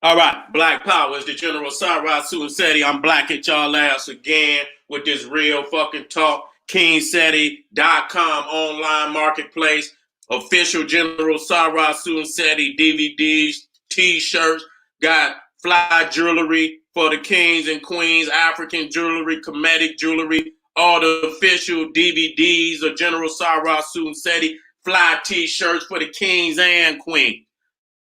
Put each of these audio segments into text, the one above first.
All right, Black Power is the General Sarasu and Seti. I'm black at y'all ass again with this real fucking talk. KingSeti.com online marketplace. Official General Sarasu and Seti DVDs, t-shirts. Got fly jewelry for the kings and queens, African jewelry, Kemetic jewelry. All the official DVDs of General Sarasu and Seti. Fly t-shirts for the kings and queens.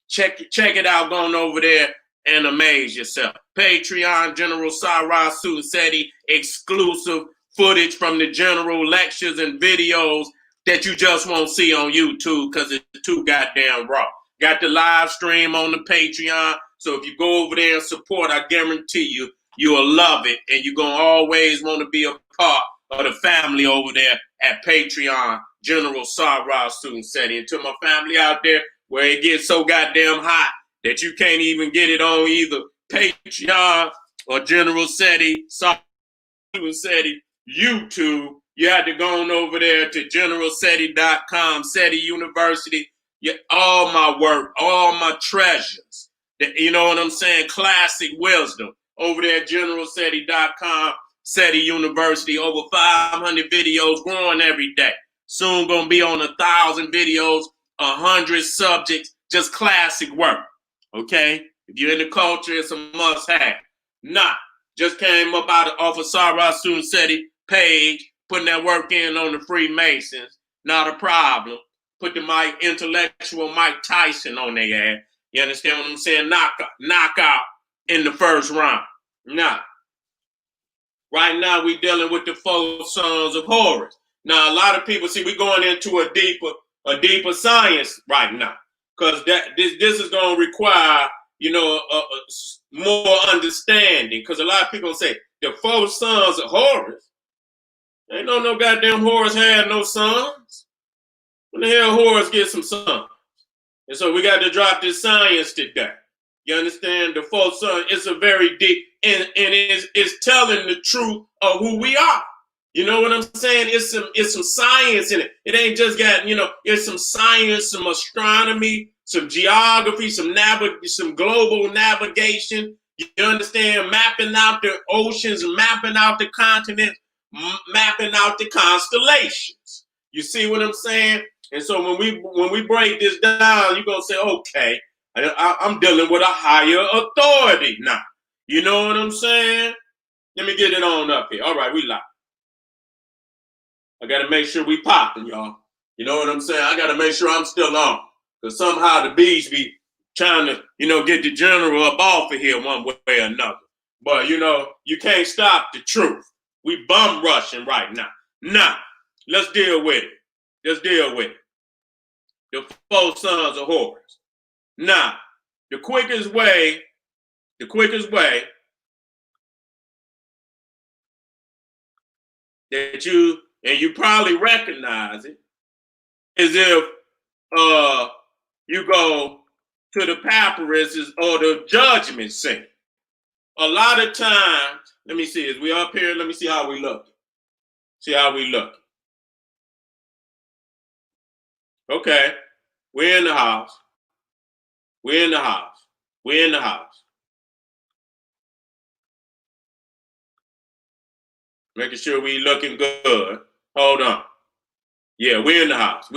Check it out, going over there and amaze yourself. Patreon, General Sarasu Seti, exclusive footage from the general lectures and videos that you just won't see on YouTube because it's too goddamn raw. Got the live stream on the Patreon, so if you go over there and support, I guarantee you, you'll love it, and you're going to always want to be a part of the family over there at Patreon, General Sarasu Seti. And to my family out there, where it gets so goddamn hot that you can't even get it on either Patreon or General Seti, Seti, YouTube. You had to go on over there to generalseti.com, Seti University. All my work, all my treasures. You know what I'm saying? Classic wisdom over there at generalseti.com, Seti University. Over 500 videos growing every day. Soon gonna be on 1,000 videos. 100 subjects, just classic work. Okay? If you're in the culture, it's a must-have. Just came up off of Sarasu Seti page, putting that work in on the Freemasons. Not a problem. Put the intellectual Mike Tyson on their ass. You understand what I'm saying? Knockout in the first round. Right now we dealing with the 4 sons of Horus. Now a lot of people see we going into a deeper science right now, because this is going to require, more understanding. Because a lot of people say the 4 sons of Horus, ain't no goddamn Horus had no sons. When the hell Horus get some sons? And so we got to drop this science today. You understand? The 4 sons, it's a very deep, and it's telling the truth of who we are. You know what I'm saying? It's some science in it. It ain't just got, it's some science, some astronomy, some geography, some global navigation. You understand? Mapping out the oceans, mapping out the continents, mapping out the constellations. You see what I'm saying? And so when we break this down, you're gonna say, okay, I'm dealing with a higher authority now. You know what I'm saying? Let me get it on up here. All right, we live. I got to make sure we popping, y'all. You know what I'm saying? I got to make sure I'm still on. Because somehow the bees be trying to, get the general up off of here one way or another. But, you can't stop the truth. We bum rushing right now. Let's deal with it. The 4 sons of Horus. Now, the quickest way that you probably recognize it, is if you go to the papyruses or the judgment scene. A lot of times, let me see, is we up here? Let me see how we look. Okay, we're in the house. Making sure we looking good. Hold on. Yeah, we're in the house.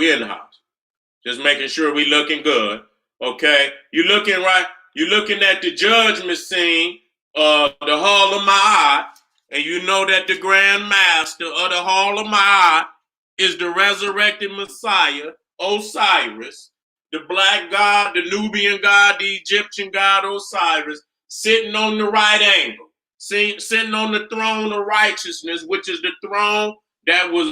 Just making sure we looking good. Okay. You looking at the judgment scene of the Hall of Ma'at, and you know that the Grand Master of the Hall of Ma'at is the resurrected Messiah, Osiris, the black god, the Nubian god, the Egyptian god Osiris, sitting on the right angle. Sitting on the throne of righteousness, which is the throne that was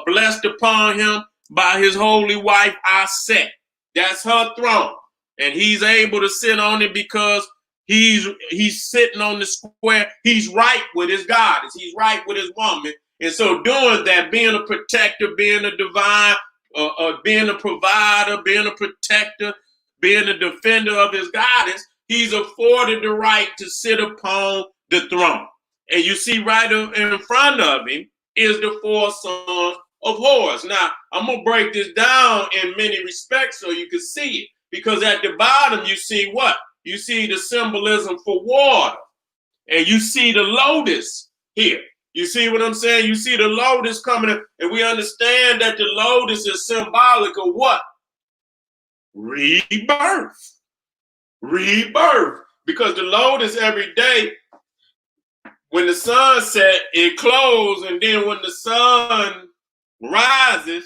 blessed upon him by his holy wife, Aset. That's her throne. And he's able to sit on it because he's sitting on the square. He's right with his goddess. He's right with his woman. And so doing that, being a protector, being a divine, being a provider, being a protector, being a defender of his goddess, he's afforded the right to sit upon the throne. And you see right in front of him is the 4 sons of Horus. Now, I'm going to break this down in many respects so you can see it. Because at the bottom, you see what? you see the symbolism for water. And you see the lotus here. You see what I'm saying? You see the lotus coming in, and we understand that the lotus is symbolic of what? Rebirth. Rebirth. Because the lotus every day, when the sun set, it closes, and then when the sun rises,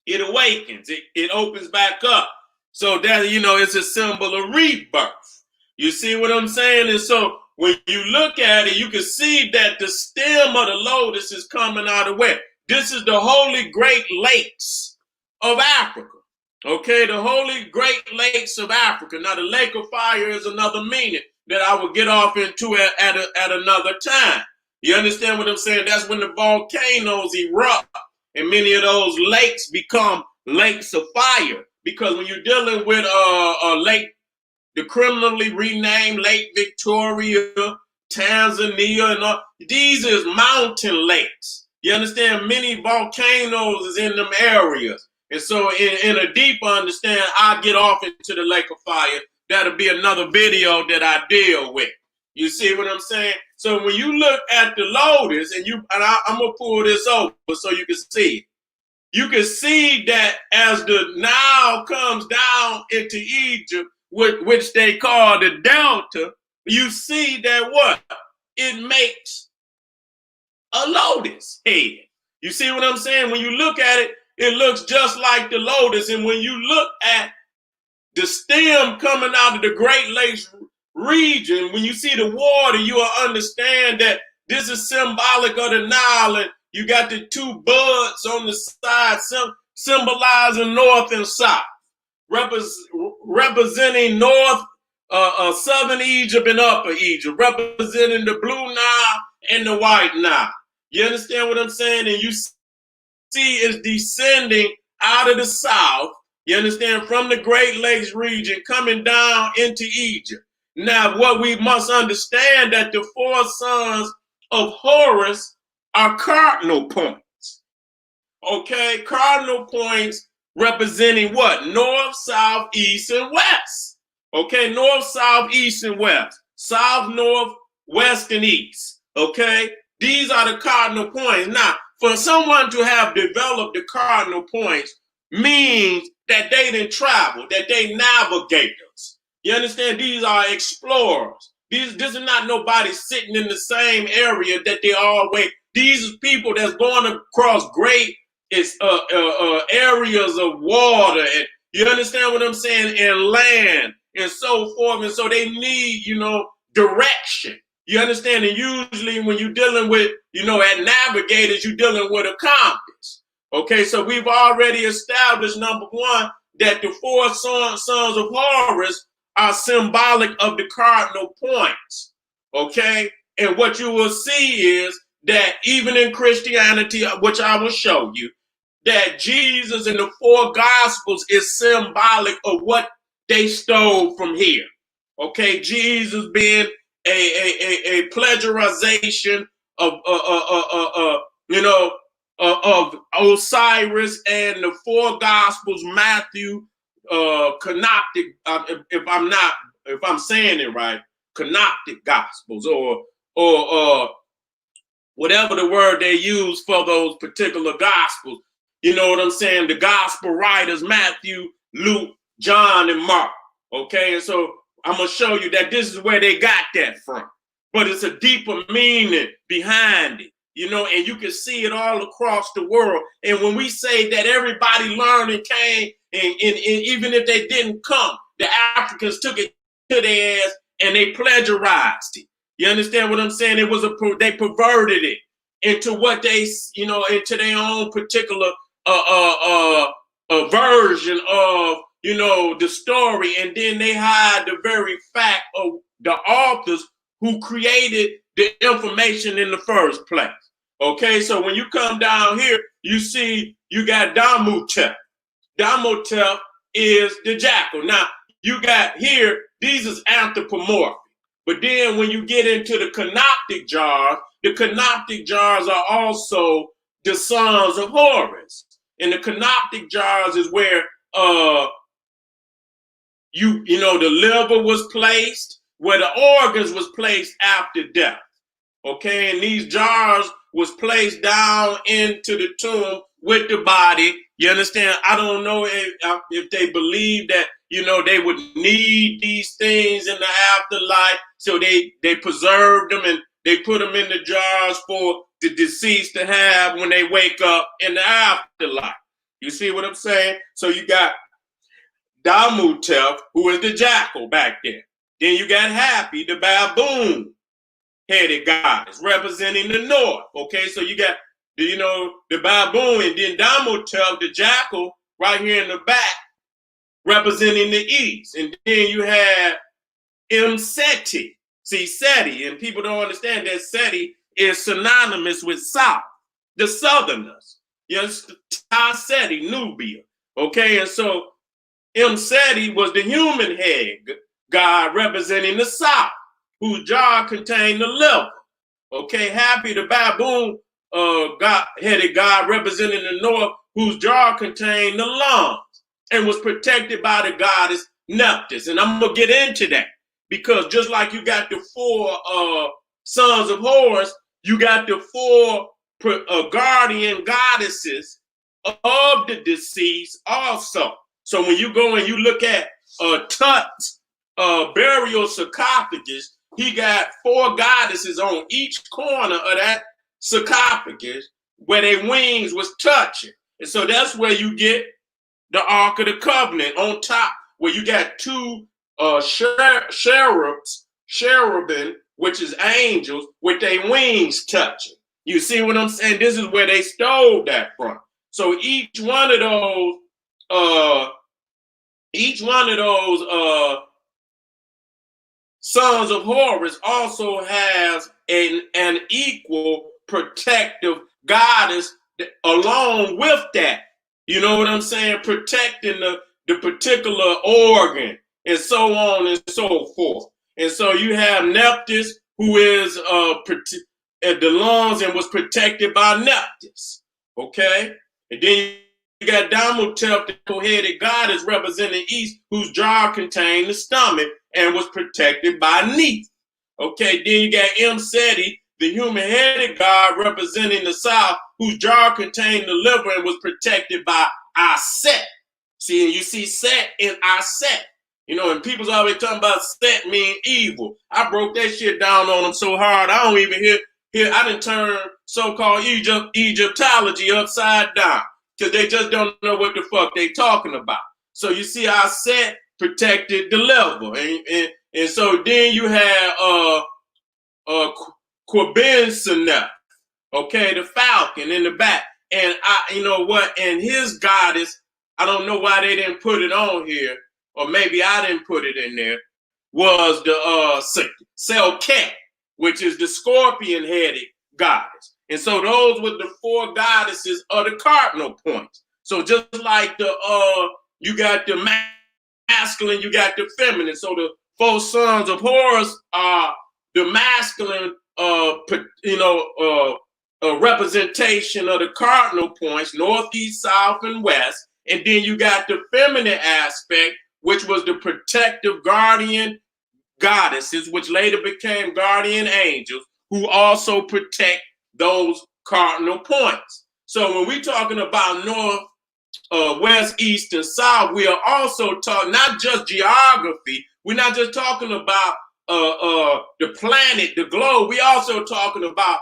it awakens. It opens back up. So that, you know, it's a symbol of rebirth. You see what I'm saying? And so when you look at it, you can see that the stem of the lotus is coming out of where? This is the Holy Great Lakes of Africa. Okay, the Holy Great Lakes of Africa. Now, the Lake of Fire is another meaning that I will get off into at another time. You understand what I'm saying? That's when the volcanoes erupt and many of those lakes become lakes of fire. Because when you're dealing with a lake, the criminally renamed Lake Victoria, Tanzania, and all, these is mountain lakes. You understand? Many volcanoes is in them areas. And so in a deeper understanding, I get off into the Lake of Fire. That'll be another video that I deal with. You see what I'm saying? So when you look at the lotus, and I'm gonna pull this over so you can see it. You can see that as the Nile comes down into Egypt, which they call the Delta, you see that what? It makes a lotus head. You see what I'm saying? When you look at it, it looks just like the lotus. And when you look at the stem coming out of the Great Lakes region, when you see the water, you will understand that this is symbolic of the Nile. And you got the two buds on the side symbolizing north and south, representing north, southern Egypt and upper Egypt, representing the blue Nile and the white Nile. You understand what I'm saying? And you see it's descending out of the south, you understand, from the Great Lakes region coming down into Egypt. Now, what we must understand that the four sons of Horus are cardinal points. Okay, cardinal points representing what? North, south, east, and west. Okay, north, south, east, and west. South, north, west, and east. Okay, these are the cardinal points. Now, for someone to have developed the cardinal points means that they didn't travel, that they navigators. You understand? These are explorers. This is not nobody sitting in the same area that they always. These are people that's going across great areas of water, and you understand what I'm saying, and land and so forth. And so they need, direction. You understand? And usually when you're dealing with, at navigators, you're dealing with a compass. Okay, so we've already established, number one, that the four sons of Horus are symbolic of the cardinal points. Okay, and what you will see is that even in Christianity, which I will show you, that Jesus in the four Gospels is symbolic of what they stole from here. Okay, Jesus being a plagiarization of Osiris, and the four Gospels, Matthew, Canoptic, if I'm saying it right, Canoptic Gospels, or whatever the word they use for those particular Gospels. You know what I'm saying? The Gospel writers, Matthew, Luke, John, and Mark. Okay, and so I'm going to show you that this is where they got that from. But it's a deeper meaning behind it, and you can see it all across the world. And when we say that everybody learned and came, and even if they didn't come, the Africans took it to their ass and they plagiarized it. You understand what I'm saying? They perverted it into what they, into their own particular version of, the story. And then they hide the very fact of the authors who created the information in the first place. Okay, so when you come down here, you see you got Damutep. Damutep is the jackal. Now, you got here, these is anthropomorphic. But then when you get into the canoptic jars are also the sons of Horus. And the canoptic jars is where you know, the liver was placed, where the organs was placed after death. Okay, and these jars was placed down into the tomb with the body. You understand? I don't know if they believe that, you know, they would need these things in the afterlife, so they preserved them and they put them in the jars for the deceased to have when they wake up in the afterlife. You see what I'm saying? So you got Damutef, who is the jackal back there. Then you got Happy, the baboon headed goddess, representing the north. Okay, so you got the baboon, and then Damutef, the jackal, right here in the back, representing the east. And then you have Seti. See, Seti, and people don't understand that Seti is synonymous with South, the Southerners. Yes, Seti, Nubia. Okay, and so Seti was the human head god representing the South, whose jar contained the liver. Okay, Happy, the baboon headed god representing the north, whose jar contained the lungs and was protected by the goddess Nephthys. And I'm going to get into that because just like you got the four sons of Horus, you got the four guardian goddesses of the deceased also. So when you go and you look at Tut's burial sarcophagus, he got four goddesses on each corner of that sarcophagus where their wings was touching. And so that's where you get the Ark of the Covenant on top, where you got two cherubim, which is angels, with their wings touching. You see what I'm saying? This is where they stole that from. So each one of those sons of Horus also has an equal protective goddess along with that. You know what I'm saying? Protecting the particular organ and so on and so forth. And so you have Nephthys, who is at the lungs and was protected by Nephthys. Okay? And then you got Damutef, the co-headed goddess representing east, whose jar contained the stomach and was protected by Neith. Okay, then you got Seti, the human-headed god representing the south, whose jar contained the liver and was protected by Aset. See, and you see Set in Aset. You know, and people's always talking about Set mean evil. I broke that shit down on them so hard, I don't even hear I done turned so-called Egyptology upside down, because they just don't know what the fuck they talking about. So you see Aset protected the liver. And so then you have Quabensineth, okay, the falcon in the back. And you know what? And his goddess, I don't know why they didn't put it on here, or maybe I didn't put it in there, was the Selket, which is the scorpion-headed goddess. And so those were the four goddesses of the cardinal points. So just like you got the masculine, you got the feminine. So the four sons of Horus are the masculine, representation of the cardinal points, north, east, south, and west. And then you got the feminine aspect, which was the protective guardian goddesses, which later became guardian angels, who also protect those cardinal points. So when we're talking about north, west, east, and south, we are also talking not just geography. We're not just talking about the planet, the globe. We're also talking about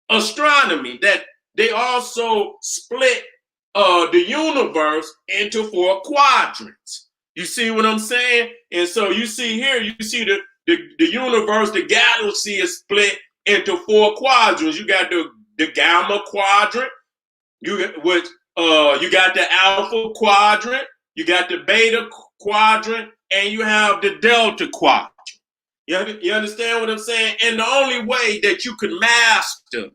astronomy, that they also split the universe into four quadrants. You see what I'm saying? And so you see here, you see the universe, the galaxy is split into four quadrants. You got the gamma quadrant, you got the alpha quadrant, you got the beta quadrant, and you have the delta quadrant. You understand what I'm saying? And the only way that you can master,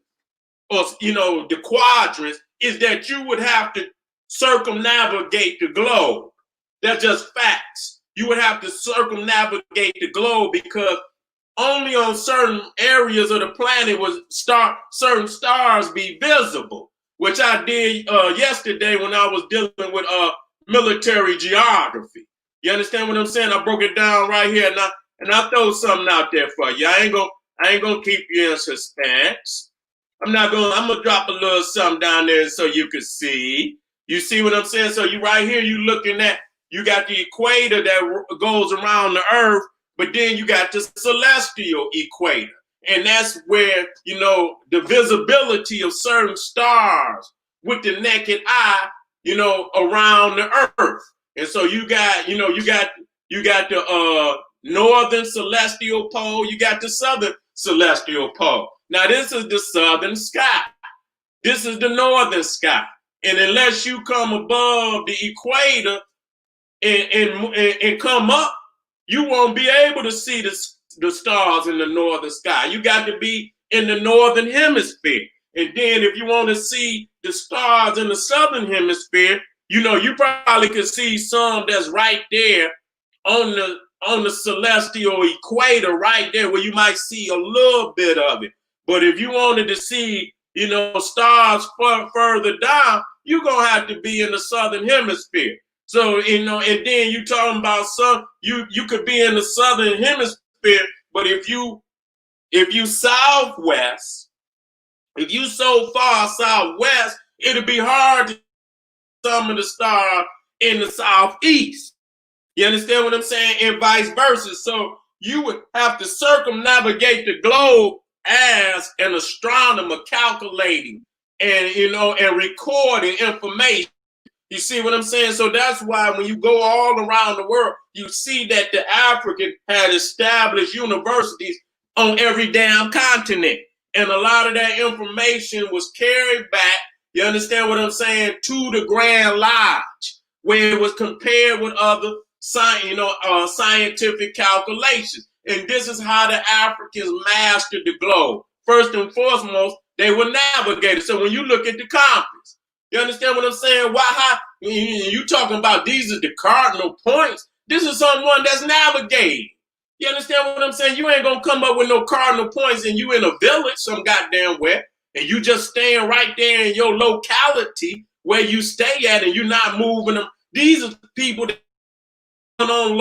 the quadrants, is that you would have to circumnavigate the globe. That's just facts. You would have to circumnavigate the globe, because only on certain areas of the planet would certain stars be visible, which I did yesterday when I was dealing with military geography. You understand what I'm saying? I broke it down right here, and I throw something out there for you. I ain't gonna keep you in suspense. I'm gonna drop a little something down there so you can see. You see what I'm saying? So you right here, you looking at, you got the equator that goes around the earth, but then you got the celestial equator. And that's where, the visibility of certain stars with the naked eye, around the earth. And so you got the northern celestial pole, you got the southern celestial pole. Now this is the southern sky. This is the northern sky. And unless you come above the equator and come up, you won't be able to see the stars in the northern sky. You got to be in the northern hemisphere. And then if you want to see the stars in the southern hemisphere, you probably could see some that's right there on the celestial equator right there where you might see a little bit of it. But if you wanted to see, stars further down, you're going to have to be in the southern hemisphere. So, and then you talking about you could be in the southern hemisphere, but if you southwest, if you so far southwest, it'll be hard to see some of the stars in the southeast. You understand what I'm saying? And vice versa. So you would have to circumnavigate the globe as an astronomer, calculating and recording information. You see what I'm saying? So that's why when you go all around the world, you see that the African had established universities on every damn continent. And a lot of that information was carried back, you understand what I'm saying, to the Grand Lodge, where it was compared with other scientific calculations. And this is how the Africans mastered the globe. First and foremost, they were navigators. So when you look at the compass, you understand what I'm saying? You talking about these are the cardinal points. This is someone that's navigating. You understand what I'm saying? You ain't gonna come up with no cardinal points and you in a village some goddamn where, and you just staying right there in your locality where you stay at and you're not moving them. These are people that going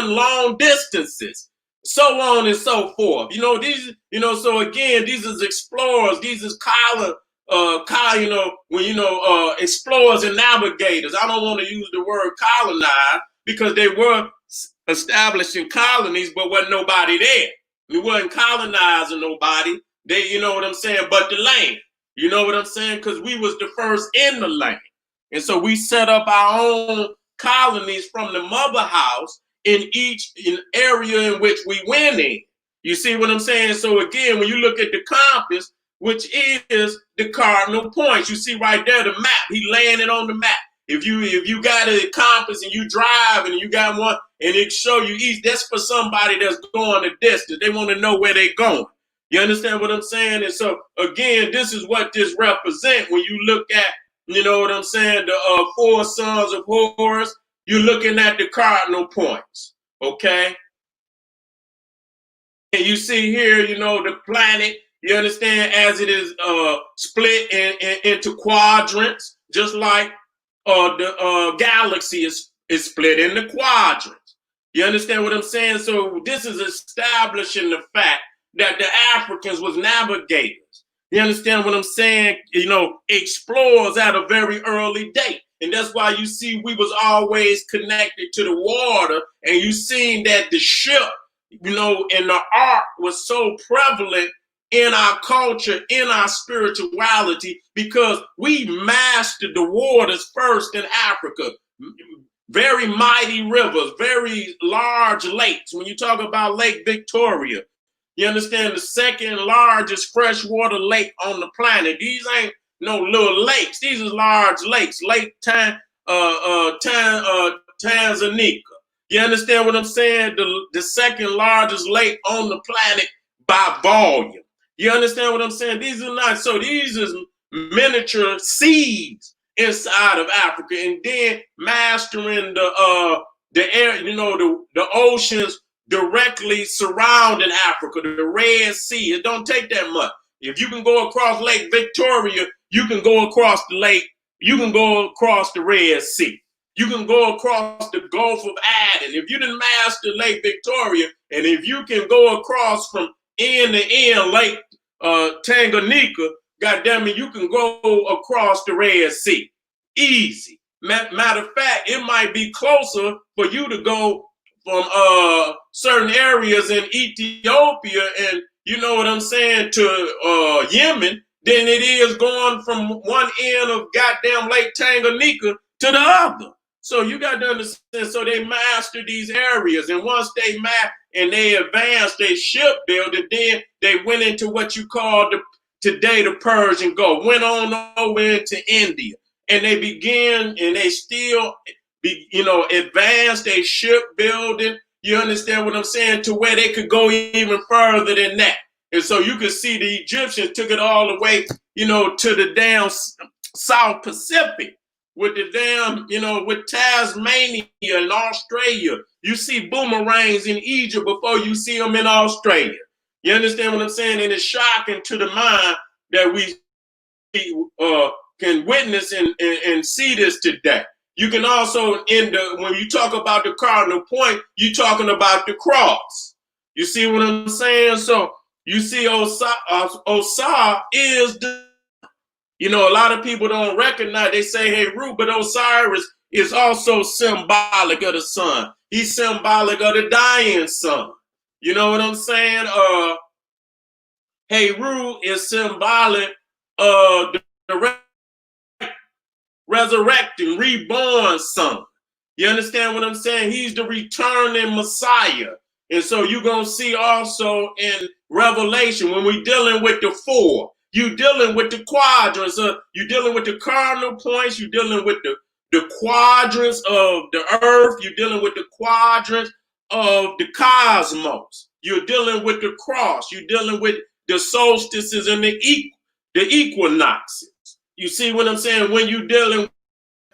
long distances, so on and so forth. So again, these is explorers, these is explorers and navigators. I don't want to use the word colonize because they were establishing colonies, but wasn't nobody there. We wasn't colonizing nobody. They, you know what I'm saying, but the land. You know what I'm saying? Because we was the first in the land. And so we set up our own colonies from the mother house in each area in which we went in. You see what I'm saying? So again, when you look at the compass, which is the cardinal points, you see right there the map. He laying it on the map. If you got a compass and you drive and you got one and it show you east, that's for somebody that's going a distance. They want to know where they're going. You understand what I'm saying? And so again, this is what this represents when you look at, you know what I'm saying, the 4 sons of Horus. You're looking at the cardinal points, okay? And you see here, the planet, you understand, as it is split into quadrants, just like the galaxy is split into quadrants. You understand what I'm saying? So this is establishing the fact that the Africans was navigators. You understand what I'm saying? Explorers at a very early date. And that's why you see we was always connected to the water, and you seen that the ship, and the art was so prevalent in our culture, in our spirituality, because we mastered the waters first in Africa. Very mighty rivers, very large lakes. When you talk about Lake Victoria, you understand, the second largest freshwater lake on the planet. These ain't no little lakes. These are large lakes. Lake Tanganyika. You understand what I'm saying? The second largest lake on the planet by volume. You understand what I'm saying? These are not, so these is miniature seas inside of Africa, and then mastering the air, the oceans directly surrounding Africa, the Red Sea. It don't take that much. If you can go across Lake Victoria, you can go across the lake, you can go across the Red Sea. You can go across the Gulf of Aden. If you didn't master Lake Victoria, and if you can go across from end to end Lake Tanganyika, goddamn it, you can go across the Red Sea. Easy. Matter of fact, it might be closer for you to go from certain areas in Ethiopia and you know what I'm saying to Yemen than it is going from one end of goddamn Lake Tanganyika to the other. So you got to understand. So they mastered these areas, and once they mastered and they advanced, they shipbuilding. Then they went into what you call today the Persian Gulf. Went on over into India, and they began, and they still, advanced. They shipbuilding. You understand what I'm saying? To where they could go even further than that. And so you could see the Egyptians took it all the way, to the damn South Pacific. With the damn, with Tasmania and Australia. You see boomerangs in Egypt before you see them in Australia. You understand what I'm saying? And it's shocking to the mind that we can witness and see this today. You can also, when you talk about the cardinal point, you're talking about the cross. You see what I'm saying? So you see Osar is the, a lot of people don't recognize, they say, hey, Ru, but Osiris is also symbolic of the sun. He's symbolic of the dying sun. You know what I'm saying? Hey, Ru is symbolic of the resurrecting, reborn son. You understand what I'm saying? He's the returning Messiah. And so you're going to see also in Revelation, when we're dealing with the four, you're dealing with the quadrants, you're dealing with the cardinal points, you're dealing with the quadrants of the earth, you're dealing with the quadrants of the cosmos, you're dealing with the cross, you're dealing with the solstices and the equinoxes. You see what I'm saying? When you're dealing with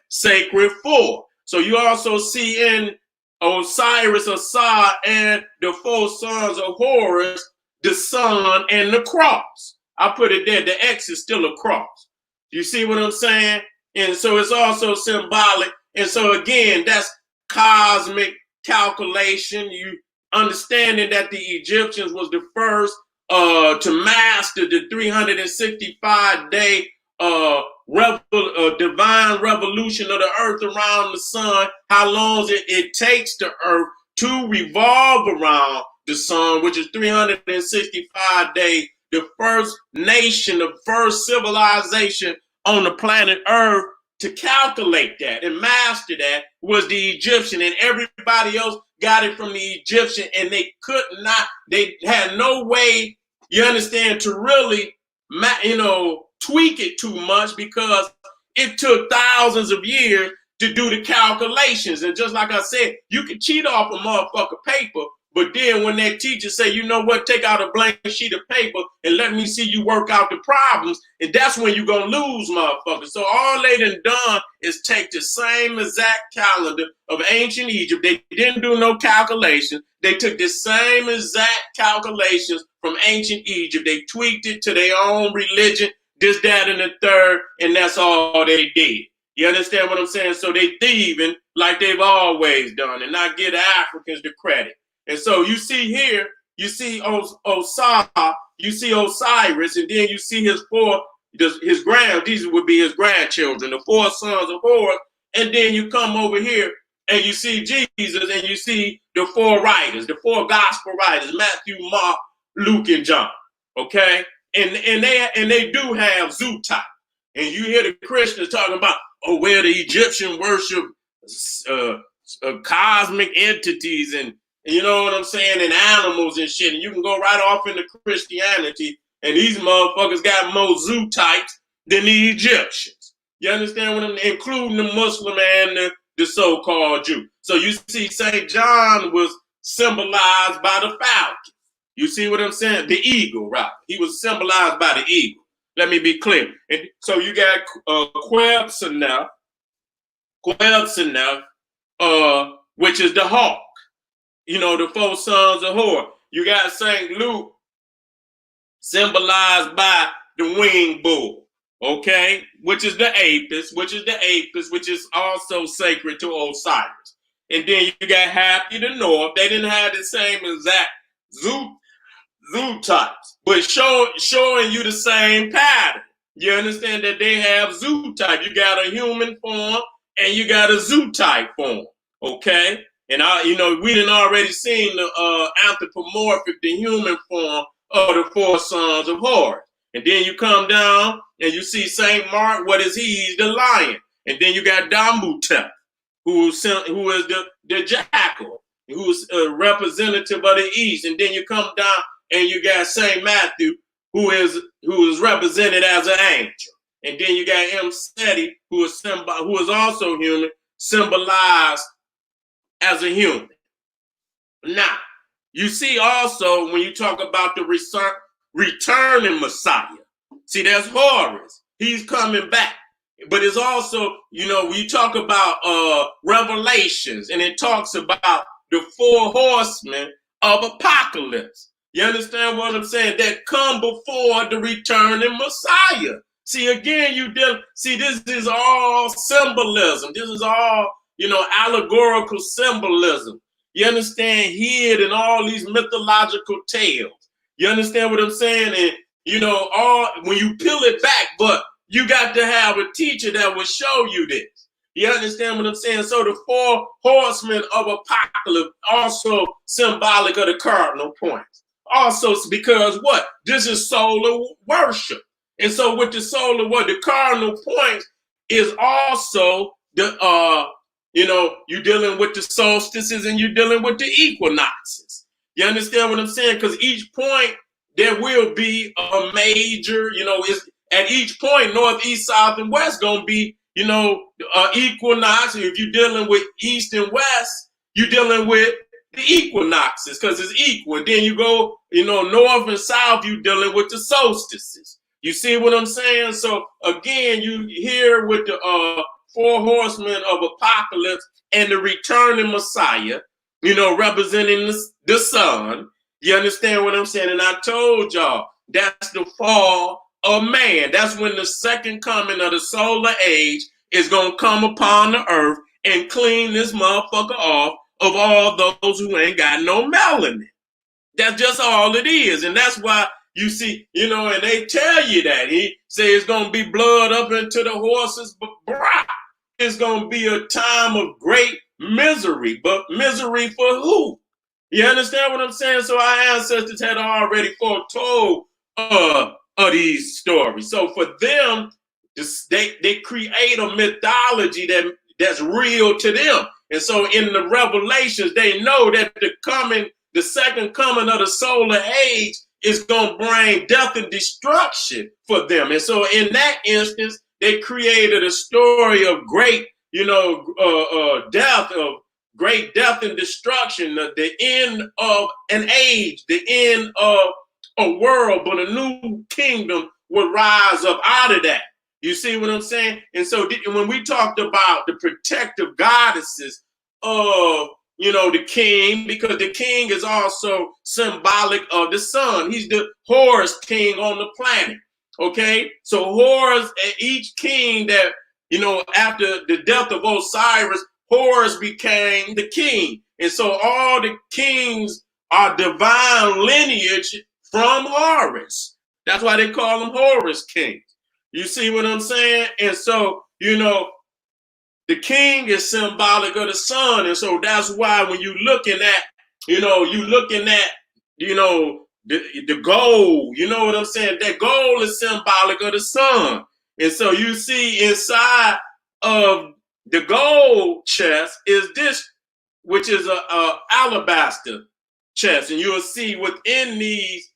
sacred four. So you also see in Osiris, Osar, and the four sons of Horus, the sun and the cross. I put it there. The X is still a cross. You see what I'm saying? And so it's also symbolic. And so again, that's cosmic calculation. You understanding that the Egyptians was the first to master the 365-day divine revolution of the earth around the sun, how long it takes the earth to revolve around the sun, which is 365 days. The first nation, the first civilization on the planet Earth to calculate that and master that was the Egyptian, and everybody else got it from the Egyptian, and they could not, they had no way, you understand, to really, tweak it too much because it took thousands of years to do the calculations. And just like I said, you can cheat off a motherfucker paper, but then when that teacher say, you know what, take out a blank sheet of paper and let me see you work out the problems, and that's when you're going to lose, motherfucker. So all they done is take the same exact calendar of ancient Egypt. They didn't do no calculations. They took the same exact calculations from ancient Egypt. They tweaked it to their own religion, this, that, and the third, and that's all they did. You understand what I'm saying? So they thieving like they've always done and not give the Africans the credit. And so you see here, you see Osar, you see Osiris, and then you see his these would be his grandchildren, the four sons of Horus, and then you come over here and you see Jesus, and you see the four writers, the four gospel writers, Matthew, Mark, Luke, and John. Okay? And they do have Zutai. And you hear the Christians talking about, where the Egyptian worship cosmic entities and you know what I'm saying, and animals and shit. And you can go right off into Christianity, and these motherfuckers got more Zootypes than the Egyptians. You understand what I'm, including the Muslim and the so-called Jew. So you see St. John was symbolized by the falcon. You see what I'm saying? The eagle, right? He was symbolized by the eagle. Let me be clear. And so you got Quetzalcoatl, which is the hawk. The four sons of Horus. You got St. Luke symbolized by the winged bull. okay, which is the Apis, which is also sacred to Osiris. And then you got half to the north. They didn't have the same exact zoo types, but showing you the same pattern. You understand that they have zoo type. You got a human form and you got a zoo type form. Okay? And we done already seen the anthropomorphic, the human form of the four sons of Horus. And then you come down and you see Saint Mark. What is he? He's the lion. And then you got Damutep, who is the jackal, who's a representative of the East. And then you come down and you got Saint Matthew, who is represented as an angel. And then you got Seti, who is also human, symbolized as a human. Now, you see also when you talk about the returning Messiah, see, there's Horus. He's coming back. But it's also, when you talk about Revelations, and it talks about the four horsemen of apocalypse. You understand what I'm saying? That come before the returning Messiah. See, again, this is all symbolism. This is all, allegorical symbolism. You understand? Hid in all these mythological tales. You understand what I'm saying? And, when you peel it back, but you got to have a teacher that will show you this. You understand what I'm saying? So the four horsemen of apocalypse also symbolic of the cardinal points. Also, because what? This is solar worship. And so with the solar worship, the cardinal points is also you're dealing with the solstices and you're dealing with the equinoxes. You understand what I'm saying? Because each point, there will be a major, at each point, north, east, south, and west going to be, equinox. If you're dealing with east and west, you're dealing with the equinoxes because it's equal. Then you go, north and south, you're dealing with the solstices. You see what I'm saying? So again, you hear with the four horsemen of apocalypse and the returning Messiah, representing the sun. You understand what I'm saying? And I told y'all, that's the fall of man. That's when the second coming of the solar age is going to come upon the earth and clean this motherfucker off of all those who ain't got no melanin. That's just all it is. And that's why you see, and they tell you that. He say it's going to be blood up into the horse's brow. It's going to be a time of great misery. But misery for who? You understand what I'm saying? So our ancestors had already foretold of these stories. So for them, they create a mythology that's real to them. And so in the Revelations, they know that the second coming of the solar age is going to bring death and destruction for them. And so in that instance, they created a story of great, great death and destruction, the end of an age, the end of a world, but a new kingdom would rise up out of that. You see what I'm saying? And so when we talked about the protective goddesses of, the king, because the king is also symbolic of the sun. He's the Horus king on the planet. Okay? So Horus, each king that, after the death of Osiris, Horus became the king. And so all the kings are divine lineage from Horus. That's why they call them Horus kings. You see what I'm saying? And so, the king is symbolic of the sun. And so that's why when you're looking at, the gold, you know what I'm saying? That gold is symbolic of the sun. And so you see inside of the gold chest is this, which is a alabaster chest. And you'll see within these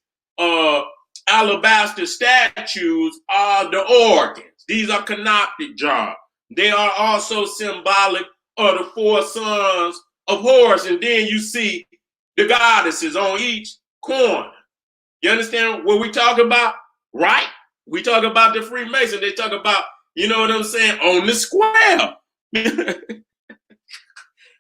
alabaster statues are the organs. These are canoptic jars. They are also symbolic of the four sons of Horus. And then you see the goddesses on each corner. You understand what we talk about? Right? We talk about the Freemason. They talk about, you know what I'm saying, on the square.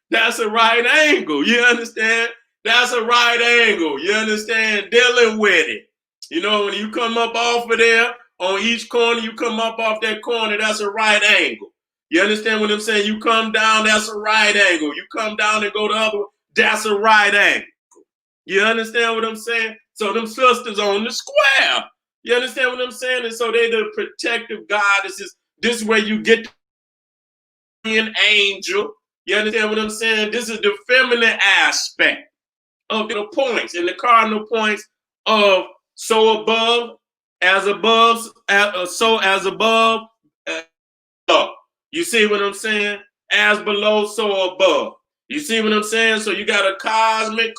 That's a right angle. You understand? That's a right angle. You understand? Dealing with it. When you come up off of there On each corner, you come up off that corner, that's a right angle. You understand what I'm saying? You come down, that's a right angle. You come down and go the other way, that's a right angle. You understand what I'm saying? So them sisters on the square. You understand what I'm saying? And so they're the protective goddesses. This is where you get an angel. You understand what I'm saying? This is the feminine aspect of the points and the cardinal points of so above, as above, so as above, below. You see what I'm saying? As below, so above. You see what I'm saying? So you got a cosmic,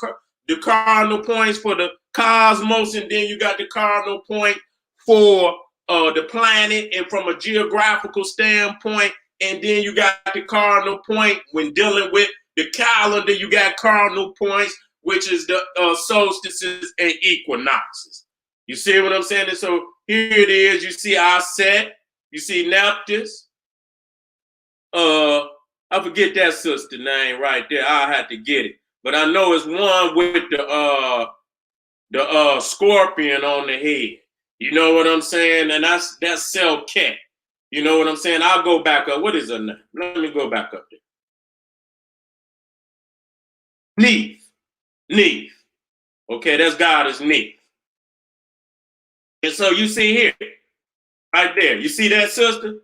the cardinal points for the cosmos, and then you got the cardinal point for the planet, and from a geographical standpoint, and then you got the cardinal point when dealing with the calendar. You got cardinal points, which is the solstices and equinoxes. You see what I'm saying? And so here it is. You see our set. You see Neptus. I forget that sister name right there. I'll have to get it. But I know it's one with the scorpion on the head. You know what I'm saying? And that's Selket. You know what I'm saying? I'll go back up. What is her name? Let me go back up there. Neith. Okay, that's Goddess Neith. And so you see here, right there. You see that sister? You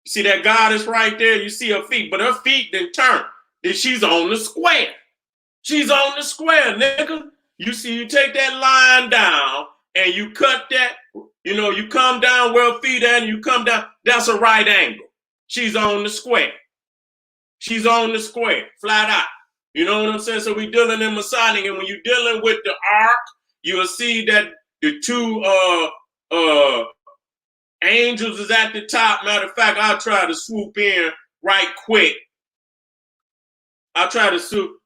see that goddess right there? You see her feet, but her feet didn't turn. Then she's on the square. She's on the square, nigga. You see, you take that line down and you cut that, you come down where her feet at and you come down. That's a right angle. She's on the square. She's on the square, flat out. You know what I'm saying? So we dealing in Masonic, and when you're dealing with the arc, you'll see that the two angels is at the top. Matter of fact, I'll try to swoop in right quick. I'll try to swoop.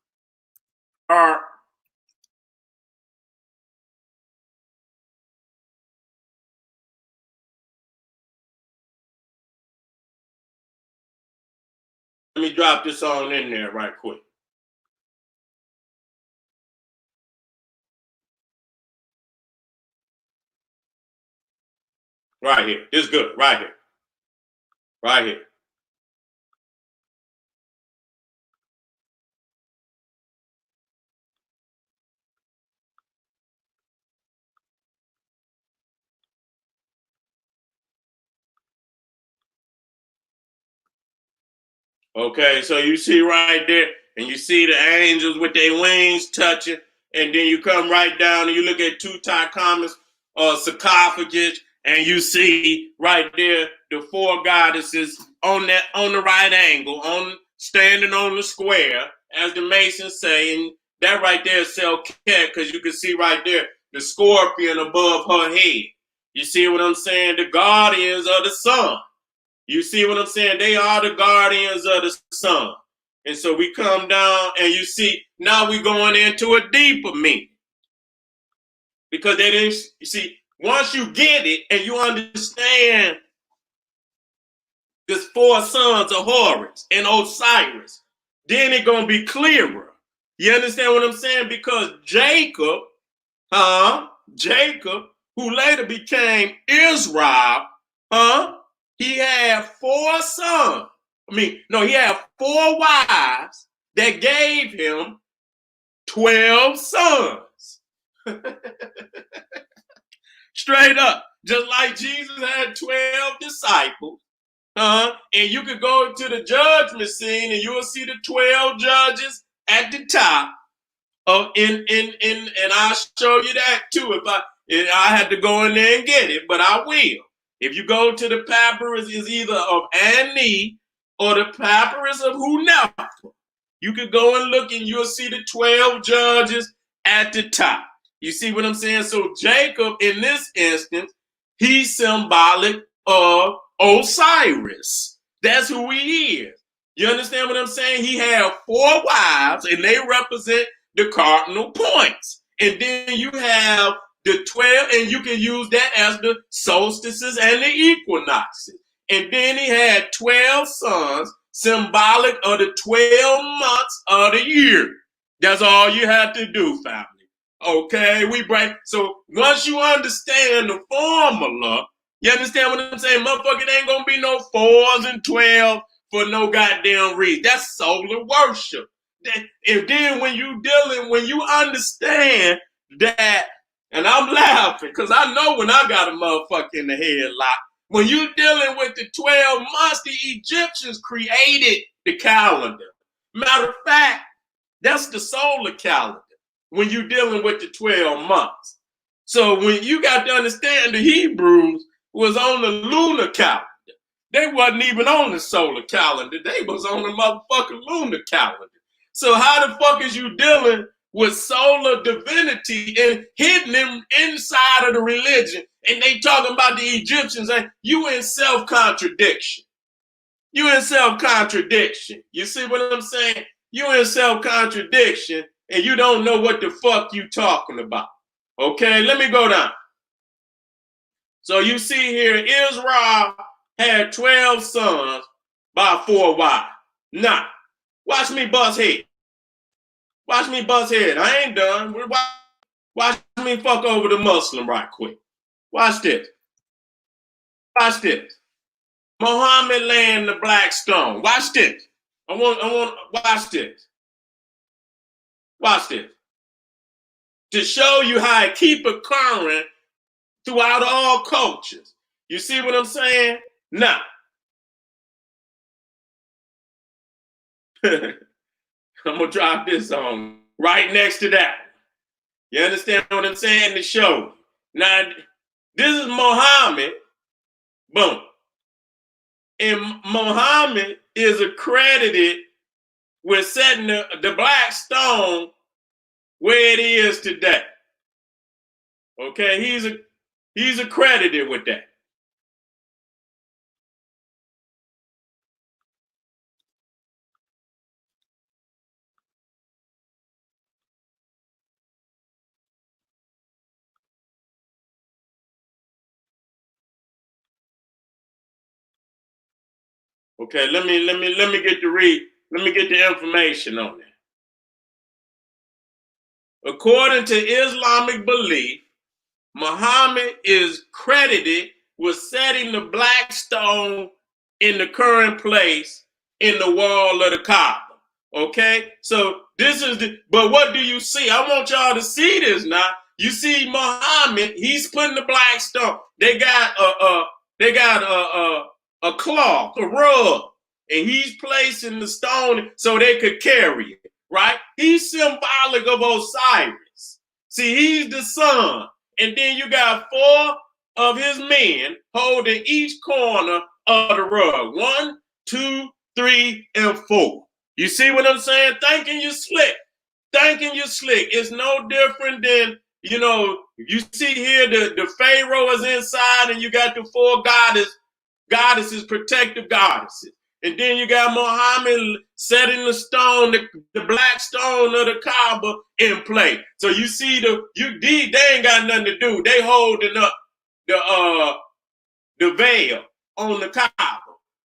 Let me drop this on in there right quick. Right here. It's good. Right here. Right here. Okay, so you see right there, and you see the angels with their wings touching, and then you come right down and you look at Tutankhamun's sarcophagus, and you see right there the four goddesses on the right angle, standing on the square, as the Masons say, and that right there is Selket, because you can see right there the scorpion above her head. You see what I'm saying? The guardians of the sun. You see what I'm saying? They are the guardians of the sun. And so we come down and you see, now we're going into a deeper meaning. Because they didn't, you see, once you get it and you understand there's four sons of Horus and Osiris, then it's going to be clearer. You understand what I'm saying? Because Jacob, who later became Israel, he had four sons. He had four wives that gave him 12 sons. Straight up. Just like Jesus had 12 disciples. And you could go to the judgment scene and you will see the 12 judges at the top. And I'll show you that too. If I had to go in there and get it, but I will. If you go to the papyrus, is either of Ani or the papyrus of Hunefer. You could go and look and you'll see the 12 judges at the top. You see what I'm saying? So Jacob, in this instance, he's symbolic of Osiris. That's who he is. You understand what I'm saying? He had four wives and they represent the cardinal points. And then you have the 12, and you can use that as the solstices and the equinoxes. And then he had 12 sons, symbolic of the 12 months of the year. That's all you have to do, family. Okay, so once you understand the formula, You understand what I'm saying? Motherfucker, it ain't gonna be no 4s and 12 for no goddamn reason. That's solar worship. And then when you understand that, and I'm laughing because I know when I got a motherfucker in the headlock, when you dealing with the 12 months, the Egyptians created the calendar. Matter of fact, that's the solar calendar when you're dealing with the 12 months. So when you got to understand the Hebrews was on the lunar calendar. They wasn't even on the solar calendar. They was on the motherfucking lunar calendar. So how the fuck is you dealing with solar divinity and hidden them inside of the religion? And they talking about the Egyptians and you in self-contradiction. You in self-contradiction. You see what I'm saying? You in self-contradiction and you don't know what the fuck you talking about. Okay, let me go down. So you see here, Israel had 12 sons by 4 wives. Now, watch me bust head. Watch me bust head. I ain't done. Watch me fuck over the Muslim right quick. Watch this. Watch this. Muhammad laying the black stone. Watch this. I want watch this. Watch this. To show you how to keep it current throughout all cultures. You see what I'm saying? Now, I'm gonna drop this on right next to that. You understand what I'm saying? To show. Now, this is Muhammad. Boom. And Muhammad is accredited with setting the black stone where it is today. Okay, he's accredited with that. Okay, let me get the information on that. According to Islamic belief, Muhammad is credited with setting the black stone in the current place in the wall of the Kaaba. Okay, so this is but what do you see? I want y'all to see this now. You see Muhammad, he's putting the black stone. They got a cloth, a rug, and he's placing the stone so they could carry it, right? He's symbolic of Osiris. See, he's the sun. And then you got 4 of his men holding each corner of the rug. 1, 2, 3, and 4. You see what I'm saying? Thinking you slick. Thinking you slick. It's no different than, you see here the Pharaoh is inside and you got the 4 goddesses, protective goddesses. And then you got Muhammad setting the stone, the black stone of the Kaaba in play. So you see they ain't got nothing to do. They holding up the veil on the Kaaba.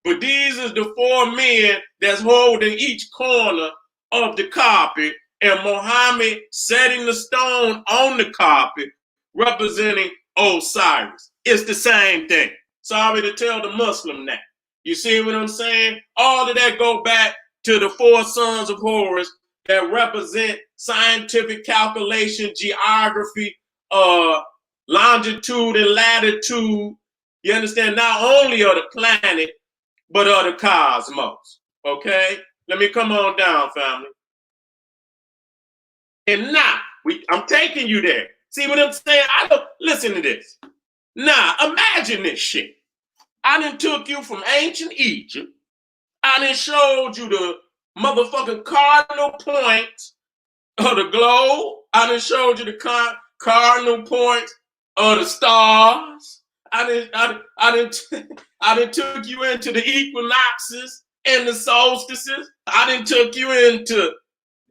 But these is the 4 men that's holding each corner of the carpet, and Muhammad setting the stone on the carpet, representing Osiris. It's the same thing. Sorry to tell the Muslim that. You see what I'm saying? All of that go back to the 4 sons of Horus that represent scientific calculation, geography, longitude and latitude. You understand? Not only of the planet, but of the cosmos. Okay? Let me come on down, family. And now, I'm taking you there. See what I'm saying? Listen to this. Now, imagine this shit. I done took you from ancient Egypt. I done showed you the motherfucking cardinal points of the globe. I done showed you the cardinal points of the stars. I done took you into the equinoxes and the solstices. I done took you into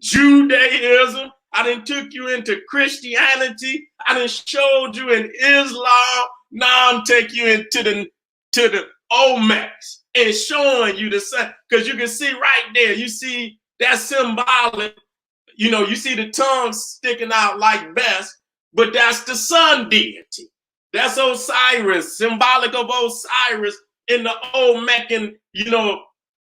Judaism. I done took you into Christianity. I done showed you in Islam. Now I'm taking you into the Olmecs and showing you the sun, because you can see right there, you see that symbolic, you see the tongue sticking out like best, but that's the sun deity. That's Osiris, symbolic of Osiris in the Olmecan,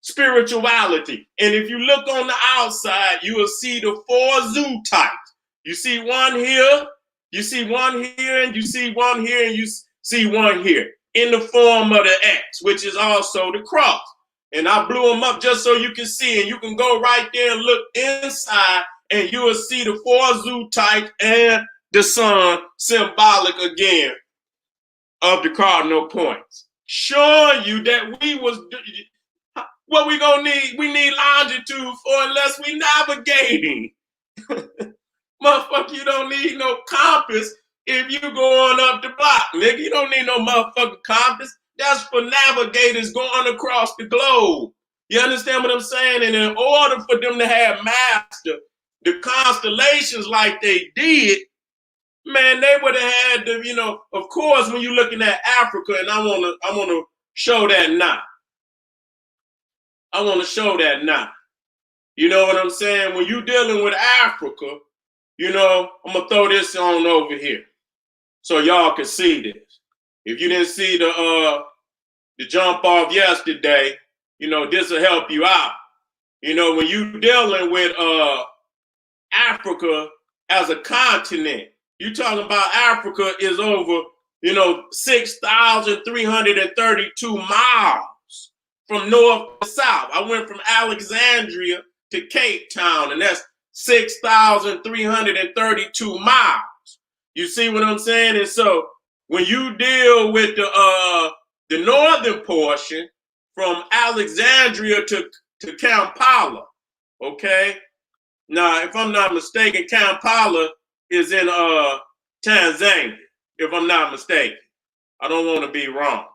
spirituality. And if you look on the outside, you will see the 4 zoo types. You see one here, you see one here, and you see one here, and you see one here in the form of the X, which is also the cross. And I blew them up just so you can see, and you can go right there and look inside, and you will see the 4 zoo types and the sun, symbolic again of the cardinal points, showing you that we was what we gonna need. We need longitude for unless we navigating. Motherfucker, you don't need no compass if you going up the block, nigga. You don't need no motherfucking compass. That's for navigators going across the globe. You understand what I'm saying? And in order for them to have mastered the constellations like they did, man, they would have had to, of course, when you're looking at Africa, and I wanna show that now. I want to show that now. You know what I'm saying? When you're dealing with Africa, I'm gonna throw this on over here so y'all can see this. If you didn't see the jump off yesterday, this will help you out. When you dealing with Africa as a continent, you talking about Africa is over, 6,332 miles from north to south. I went from Alexandria to Cape Town, and that's 6,332 miles. You see what I'm saying? And so when you deal with the northern portion from Alexandria to Kampala, okay? Now, if I'm not mistaken, Kampala is in Tanzania, if I'm not mistaken. I don't want to be wrong.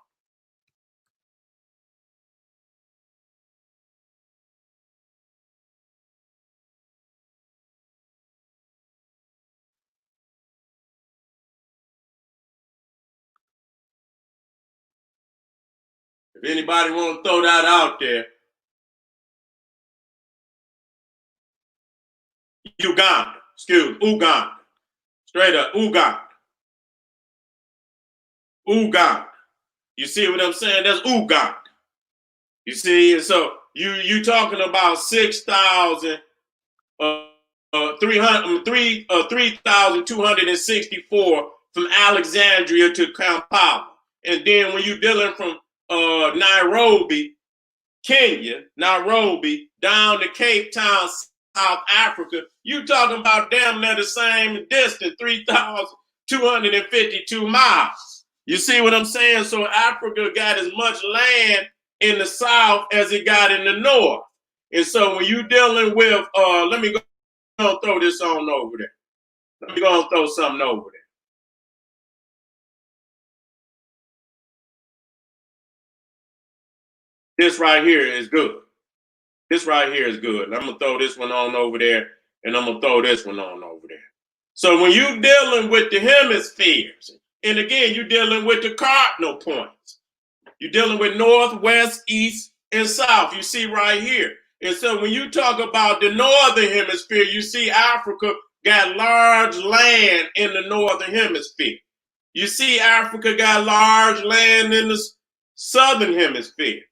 If anybody want to throw that out there, Uganda, Uganda. Straight up, Uganda. Uganda. You see what I'm saying? That's Uganda. You see, and so you talking about 3,264 from Alexandria to Kampala, and then when you're dealing from Nairobi, Kenya, Nairobi down to Cape Town, South Africa, you talking about damn near the same distance, 3,252 miles. You see what I'm saying? So Africa got as much land in the south as it got in the north. And so when you're dealing with, let me go and throw this on over there. Let me go and throw something over there. This right here is good. This right here is good. And I'm going to throw this one on over there, and I'm going to throw this one on over there. So when you're dealing with the hemispheres, and again, you're dealing with the cardinal points. You're dealing with north, west, east, and south. You see right here. And so when you talk about the northern hemisphere, you see Africa got large land in the northern hemisphere. You see Africa got large land in the southern hemisphere.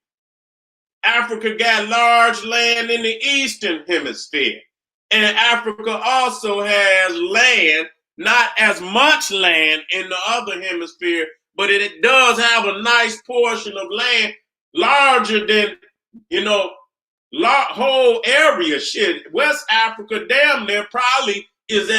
Africa got large land in the eastern hemisphere. And Africa also has land, not as much land in the other hemisphere, but it does have a nice portion of land larger than, whole area. Shit, West Africa damn near probably is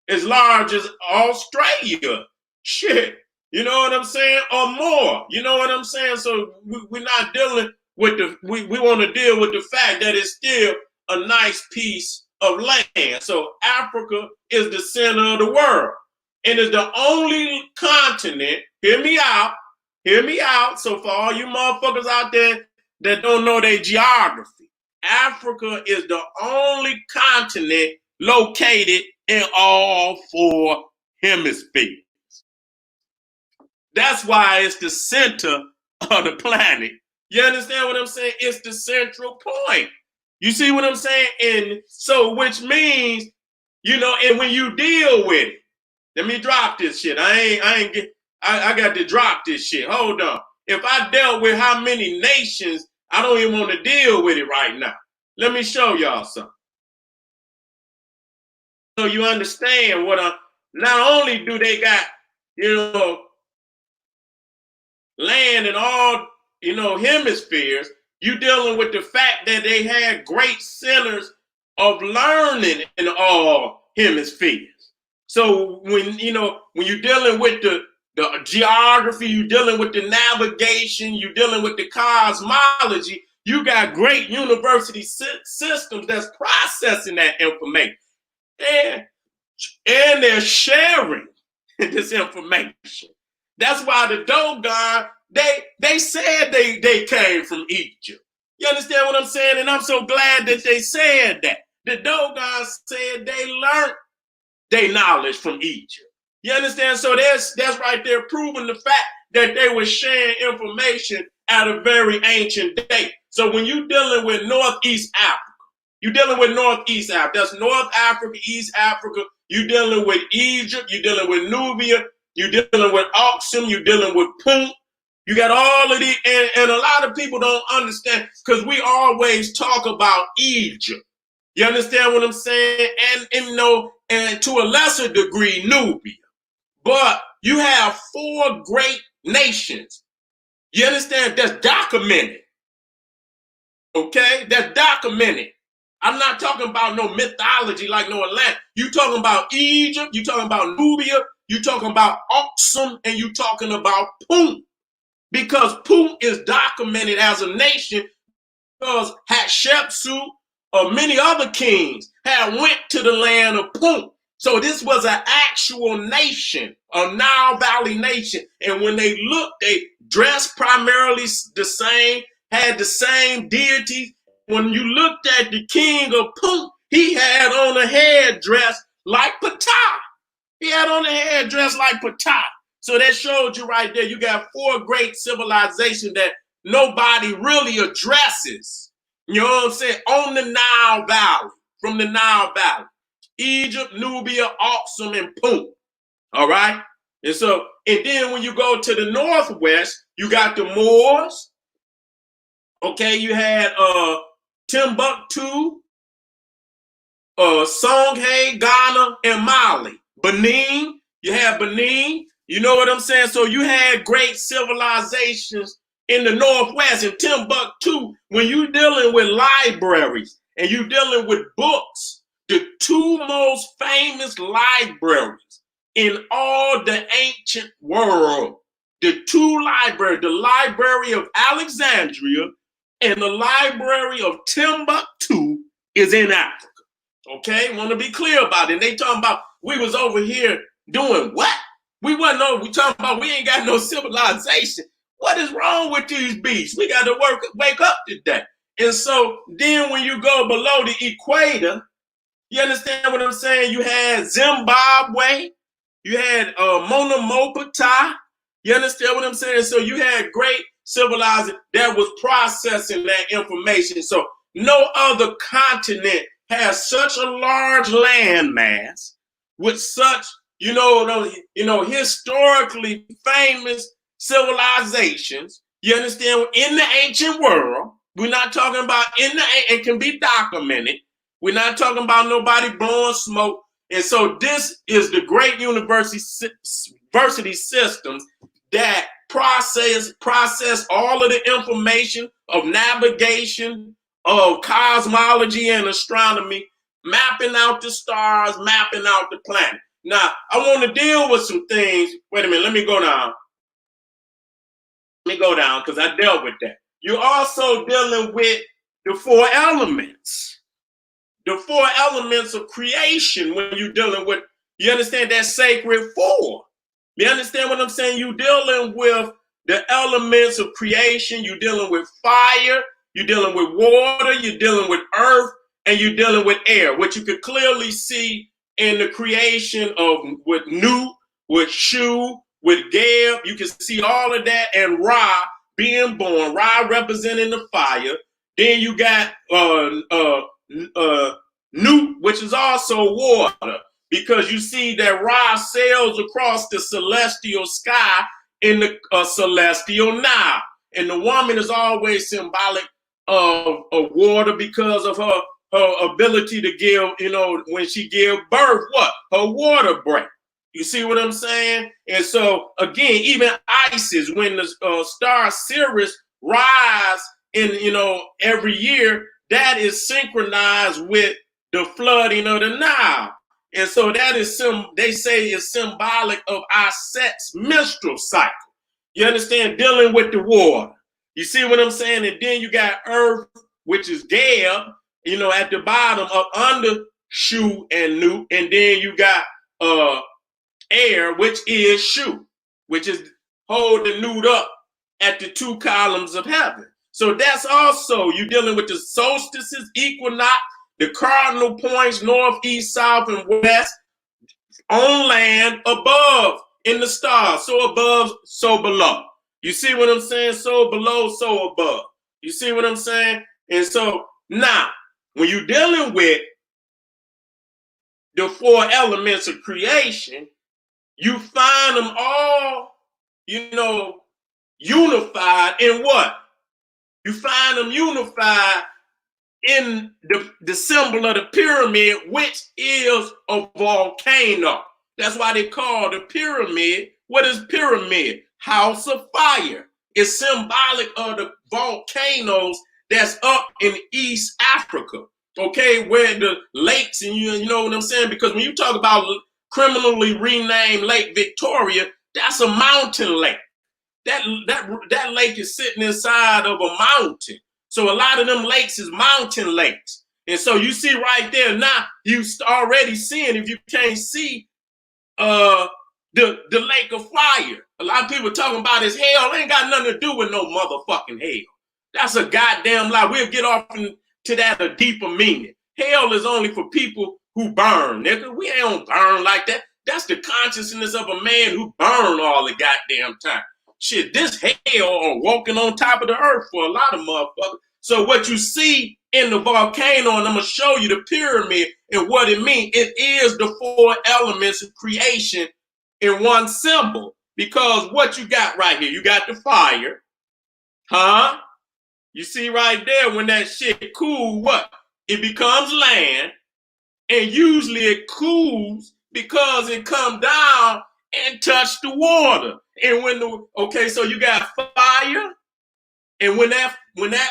as large as Australia. Shit. You know what I'm saying? Or more. You know what I'm saying? So we're not dealing with we want to deal with the fact that it's still a nice piece of land. So Africa is the center of the world and is the only continent, hear me out. So for all you motherfuckers out there that don't know their geography, Africa is the only continent located in all 4 hemispheres. That's why it's the center of the planet. You understand what I'm saying? It's the central point. You see what I'm saying? And so, which means, and when you deal with it, Let me drop this shit. I got to drop this shit. Hold on. If I dealt with how many nations, I don't even want to deal with it right now. Let me show y'all something. So you understand what I'm, not only do they got, land in all, hemispheres, you dealing with the fact that they had great centers of learning in all hemispheres. So when you're dealing with the geography, you're dealing with the navigation, you're dealing with the cosmology, you got great university systems that's processing that information. And they're sharing this information. That's why the Dogon, they said they came from Egypt. You understand what I'm saying? And I'm so glad that they said that. The Dogon said they learned their knowledge from Egypt. You understand? So that's right there proving the fact that they were sharing information at a very ancient date. So when you're dealing with Northeast Africa, you're dealing with Northeast Africa. That's North Africa, East Africa. You're dealing with Egypt. You're dealing with Nubia. You're dealing with Aksum. You're dealing with Punt. You got all of these, and a lot of people don't understand because we always talk about Egypt. You understand what I'm saying? And to a lesser degree, Nubia. But you have 4 great nations. You understand? That's documented. Okay? That's documented. I'm not talking about no mythology like no Atlantis. You talking about Egypt, you talking about Nubia, you talking about Aksum, and you talking about Punt. Because Punt is documented as a nation because Hatshepsut or many other kings had went to the land of Punt. So this was an actual nation, a Nile Valley nation. And when they looked, they dressed primarily the same, had the same deity. When you looked at the king of Punt, he had on a headdress like Ptah. He had on a headdress like Ptah. So that showed you right there. You got 4 great civilizations that nobody really addresses. You know what I'm saying? On the Nile Valley, from the Nile Valley. Egypt, Nubia, Aksum, and Punt. All right? And then when you go to the northwest, you got the Moors. Okay, you had Timbuktu, Songhai, Ghana, and Mali. Benin, you have Benin. You know what I'm saying? So you had great civilizations in the northwest. In Timbuktu, when you're dealing with libraries and you're dealing with books, the 2 most famous libraries in all the ancient world, the 2 libraries, the Library of Alexandria and the Library of Timbuktu, is in Africa. Okay, want to be clear about it. And they talking about we was over here doing what? We talking about we ain't got no civilization. What is wrong with these beasts? We got to wake up today. And so then when you go below the equator, you understand what I'm saying? You had Zimbabwe, you had Monomopata. You understand what I'm saying? So you had great civilization that was processing that information. So no other continent has such a large landmass with such, historically famous civilizations. You understand? In the ancient world, we're not talking about it can be documented. We're not talking about nobody blowing smoke. And so this is the great university systems that process all of the information of navigation, of cosmology and astronomy, mapping out the stars, mapping out the planet. Now, I want to deal with some things. Wait a minute, let me go down. Because I dealt with that. You're also dealing with the 4 elements. The 4 elements of creation when you're dealing with, you understand that sacred 4. You understand what I'm saying? You're dealing with the elements of creation. You're dealing with fire. You're dealing with water. You're dealing with earth. And you're dealing with air, which you could clearly see in the creation of with Nu, with Shu, with Geb. You can see all of that. And Ra being born. Ra representing the fire. Then you got Nu, which is also water. because you see that Ra sails across the celestial sky in the celestial Nile. And the woman is always symbolic of water because of her ability to give, when she give birth, what? Her water break. You see what I'm saying? And so, again, even Isis, when the star Sirius rise in, every year, that is synchronized with the flooding of the Nile. And so that is they say is symbolic of our Set's menstrual cycle. You understand? Dealing with the water. You see what I'm saying? And then you got Earth, which is Geb, at the bottom up under Shu and Nu. And then you got air, which is Shu, which is hold the nude up at the two columns of heaven. So that's also, you dealing with the solstices, equinox, the cardinal points, north, east, south, and west, on land, above, in the stars. So above, so below. You see what I'm saying? So below, so above. You see what I'm saying? And so now, when you're dealing with the four elements of creation, you find them all, unified in what? You find them unified in the symbol of the pyramid, which is a volcano. That's why they call the pyramid. What is pyramid? House of fire. It's symbolic of the volcanoes that's up in East Africa. Okay, where the lakes, and you know what I'm saying? Because when you talk about criminally renamed Lake Victoria, that's a mountain lake. That lake is sitting inside of a mountain. So a lot of them lakes is mountain lakes. And so you see right there now, you already seeing, if you can't see the lake of fire. A lot of people talking about his hell. It ain't got nothing to do with no motherfucking hell. That's a goddamn lie. We'll get off into that a deeper meaning. Hell is only for people who burn, nigga. We don't burn like that. That's the consciousness of a man who burn all the goddamn time. Shit, this hell are walking on top of the earth for a lot of motherfuckers. So what you see in the volcano, and I'm going to show you the pyramid and what it means, it is the four elements of creation in one symbol. Because what you got right here, you got the fire, huh? You see right there, when that shit cools, what? It becomes land, and usually it cools because it come down and touch the water. And so you got fire, and when that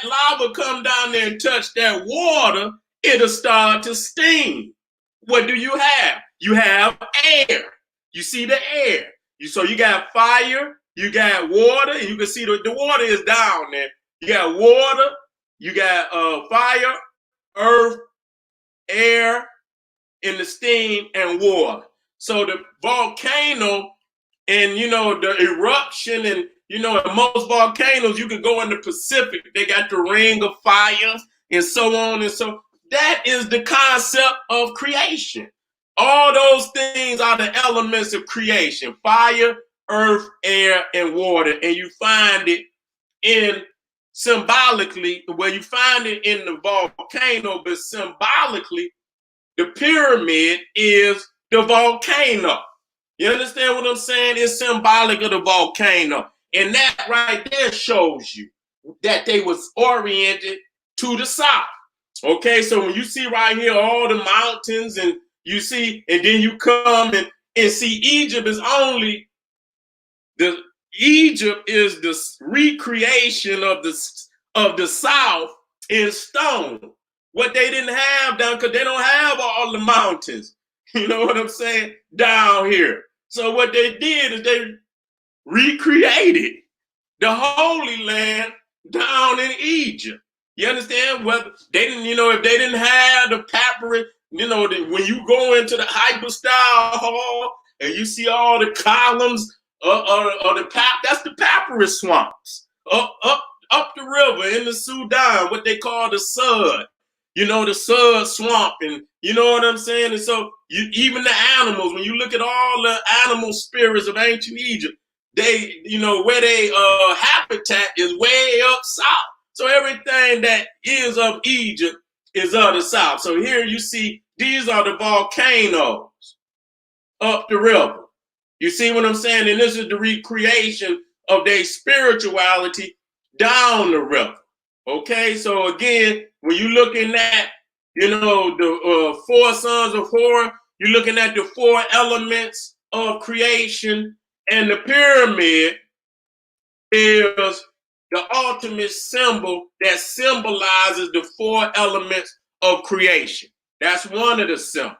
lava come down there and touch that water, it'll start to steam. What do you have? You have air. You see the air. So you got fire, you got water, and you can see the water is down there. You got water, you got fire, earth, air, and the steam and water. So the volcano and, the eruption, and, in most volcanoes, you can go in the Pacific. They got the ring of fire and so on and so. That is the concept of creation. All those things are the elements of creation: fire, earth, air, and water. And you find it symbolically, you find it in the volcano, but symbolically, the pyramid is the volcano. You understand what I'm saying? It's symbolic of the volcano. And that right there shows you that they was oriented to the south. Okay, so when you see right here all the mountains, and you see, and then you come and see Egypt is the recreation of the south in stone. What they didn't have down, because they don't have all the mountains. You know what I'm saying? Down here. So what they did is they recreated the Holy Land down in Egypt. You understand? Well, they didn't, if they didn't have the papyrus, when you go into the hyper-style hall and you see all the columns of that's the papyrus swamps up the river in the Sudan, what they call the Sud. The Sud swamp, and you know what I'm saying? And so even the animals, when you look at all the animal spirits of ancient Egypt, they, where they habitat is way up south. So everything that is of Egypt is of the south. So here you see, these are the volcanoes. up the river. You see what I'm saying? And this is the recreation of their spirituality down the river. Okay, so again, when you're looking at, the four sons of Horus, you're looking at the four elements of creation, and the pyramid is the ultimate symbol that symbolizes the four elements of creation. That's one of the symbols.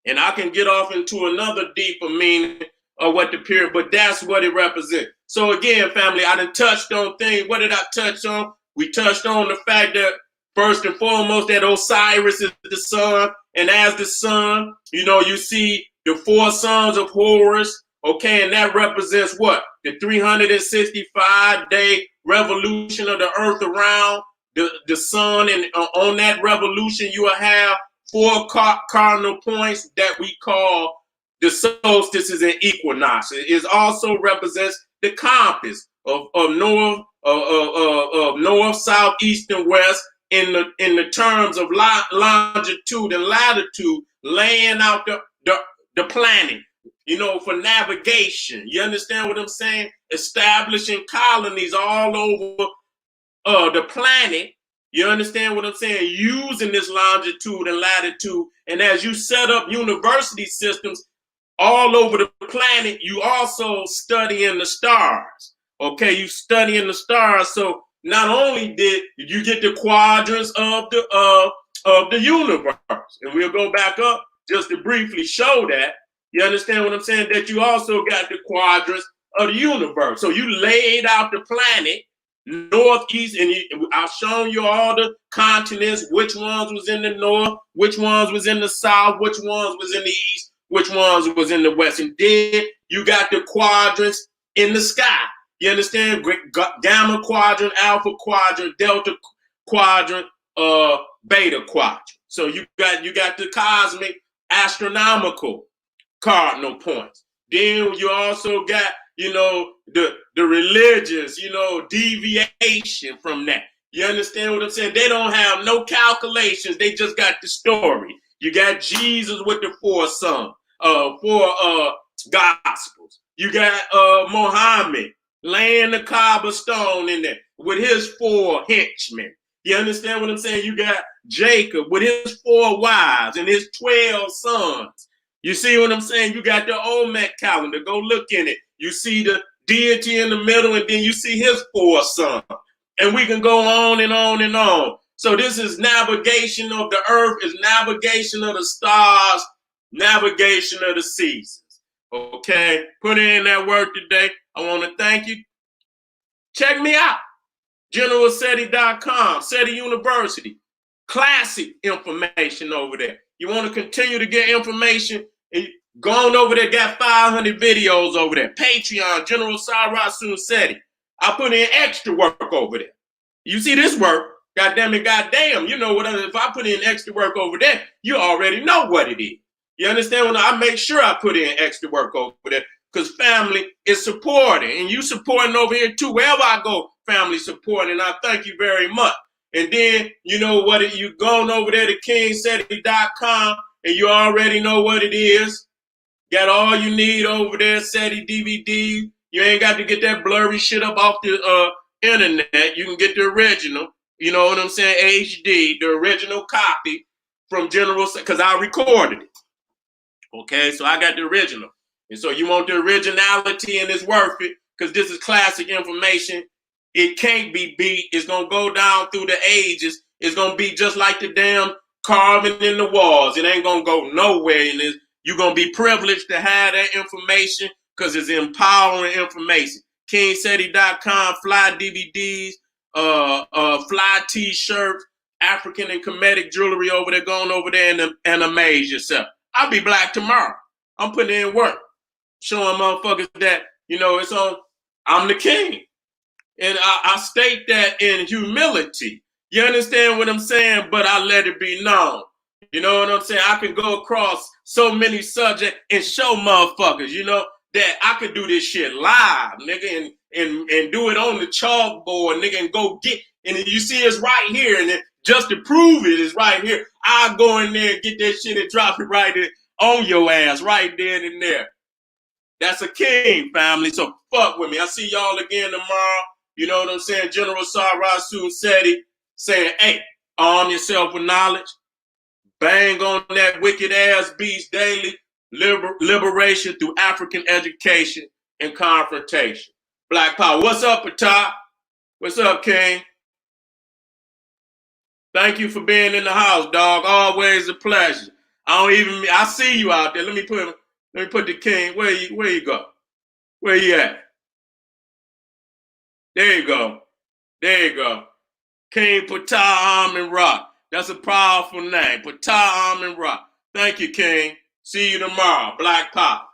And I can get off into another deeper meaning of what the pyramid, but that's what it represents. So again, family, I done touched on things. What did I touch on? We touched on the fact that first and foremost that Osiris is the sun, and as the sun, you see the four sons of Horus, okay, and that represents what? The 365-day revolution of the earth around the sun, and on that revolution you will have four cardinal points that we call the solstices and equinoxes. It also represents the compass of north, south, east, and west in the terms of longitude and latitude, laying out the planet, for navigation. You understand what I'm saying? Establishing colonies all over the planet. You understand what I'm saying? Using this longitude and latitude. And as you set up university systems all over the planet, you also study in the stars. Okay, you study in the stars. So not only did you get the quadrants of the universe, and we'll go back up just to briefly show that. You understand what I'm saying? That you also got the quadrants of the universe. So you laid out the planet northeast, and I've shown you all the continents, which ones was in the north, which ones was in the south, which ones was in the east, which ones was in the west. And then you got the quadrants in the sky. You understand? Gamma quadrant, alpha quadrant, delta quadrant, beta quadrant. So you got the cosmic astronomical cardinal points. Then you also got, the religious, deviation from that. You understand what I'm saying? They don't have no calculations. They just got the story. You got Jesus with the four gospels. You got Muhammad laying the Kaaba stone in there with his four henchmen. You understand what I'm saying? You got Jacob with his 4 wives and his 12 sons. You see what I'm saying? You got the Olmec calendar. Go look in it. You see the deity in the middle, and then you see his 4 sons. And we can go on and on and on. So this is navigation of the earth, is navigation of the stars, navigation of the seasons. Okay? Put in that work today. I want to thank you. Check me out. GeneralSeti.com, Seti University. Classic information over there. You want to continue to get information? Go on over there, got 500 videos over there. Patreon, General Sarasu Seti. I put in extra work over there. You see this work? Goddamn it, goddamn. You know what? If I put in extra work over there, you already know what it is. You understand? When I make sure I put in extra work over there, because family is supporting, and you supporting over here too. Wherever I go, family supporting, and I thank you very much. And then, you know what? You going over there to kingseti.com, and you already know what it is. Got all you need over there, Seti DVD. You ain't got to get that blurry shit up off the internet. You can get the original, you know what I'm saying, HD, the original copy from General, because I recorded it. Okay, so I got the original. And so you want the originality, and it's worth it, because this is classic information. It can't be beat. It's going to go down through the ages. It's going to be just like the damn carving in the walls. It ain't going to go nowhere. And you're going to be privileged to have that information because it's empowering information. KingSeti.com, fly DVDs, fly T-shirts, African and Kemetic jewelry over there, going over there and amaze yourself. I'll be black tomorrow. I'm putting in work, showing motherfuckers that, it's on, I'm the king. And I state that in humility. You understand what I'm saying? But I let it be known. You know what I'm saying? I can go across so many subjects and show motherfuckers, that I could do this shit live, nigga, and do it on the chalkboard, nigga, and go get, and you see it's right here, and just to prove it is right here, I'll go in there and get that shit and drop it right there on your ass right then and there. That's a king, family. So fuck with me. I see y'all again tomorrow. You know what I'm saying? General Sarasu and Seti saying, hey, arm yourself with knowledge. Bang on that wicked ass beast daily. Liberation through African education and confrontation. Black power. What's up, Patah? What's up, King? Thank you for being in the house, dog. Always a pleasure. I see you out there. Let me put the king. Where you go? Where you at? There you go. There you go. King Patah Amun Ra. That's a powerful name. Patah Amun Ra. Thank you, King. See you tomorrow. Black Pop.